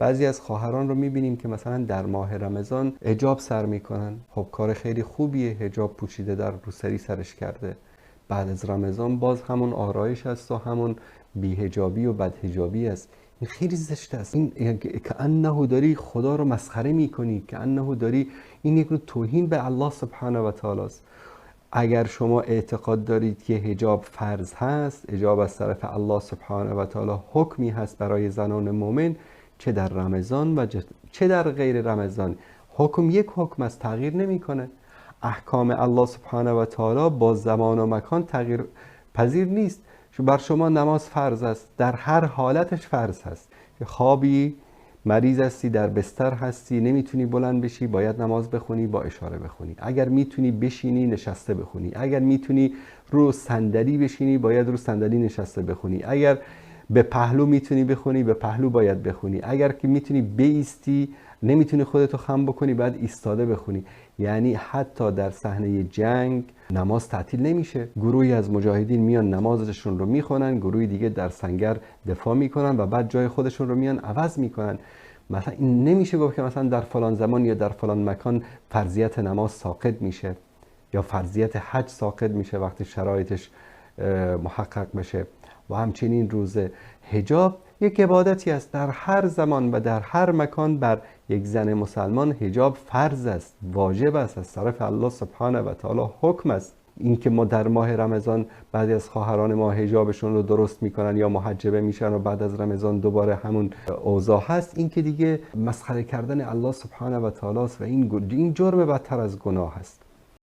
بعضی از خواهران رو میبینیم که مثلا در ماه رمضان حجاب سر میکنن. خب کار خیلی خوبیه، حجاب پوشیده در روسری سرش کرده. بعد از رمضان باز همون آرایش است و همون بی‌حجابی و بدحجابی است. این خیلی زشت است. این که انه داری خدا رو مسخره میکنی، که انه داری، این یک نوع توهین به الله سبحانه و تعالی است. اگر شما اعتقاد دارید که حجاب فرض هست، حجاب از طرف الله سبحانه و تعالی حکمی هست برای زنان مؤمن، چه در رمضان و چه در غیر رمضان، حکم یک حکم است، تغییر نمیکنه. احکام الله سبحانه و تعالی با زمان و مکان تغییر پذیر نیست. بر شما نماز فرض است، در هر حالتش فرض هست. خوابی، مریض هستی، در بستر هستی، نمیتونی بلند بشی، باید نماز بخونی، با اشاره بخونی. اگر میتونی بشینی، نشسته بخونی. اگر میتونی رو صندلی بشینی، باید رو صندلی نشسته بخونی. اگر به پهلو میتونی بخونی، به پهلو باید بخونی. اگر که میتونی بایستی، نمیتونی خودتو خم بکنی، باید ایستاده بخونی. یعنی حتی در صحنه جنگ نماز تعطیل نمیشه. گروهی از مجاهدین میان نمازشون رو میخونن، گروهی دیگه در سنگر دفاع میکنن و بعد جای خودشون رو میان عوض میکنن. مثلا این نمیشه گفت که مثلا در فلان زمان یا در فلان مکان فرضیت نماز ساقط میشه یا فرضیت حج ساقط میشه وقتی شرایطش محقق بشه. و همچنین روزه، حجاب یک عبادتی است. در هر زمان و در هر مکان بر یک زن مسلمان حجاب فرض است، واجب است، از طرف الله سبحانه و تعالی حکم است. این که ما در ماه رمضان بعضی از خواهران ما حجابشون رو درست میکنن یا محجبه میشن و بعد از رمضان دوباره همون اوضاع هست، این که دیگه مسخره کردن الله سبحانه و تعالی است و این جرم بدتر از گناه است.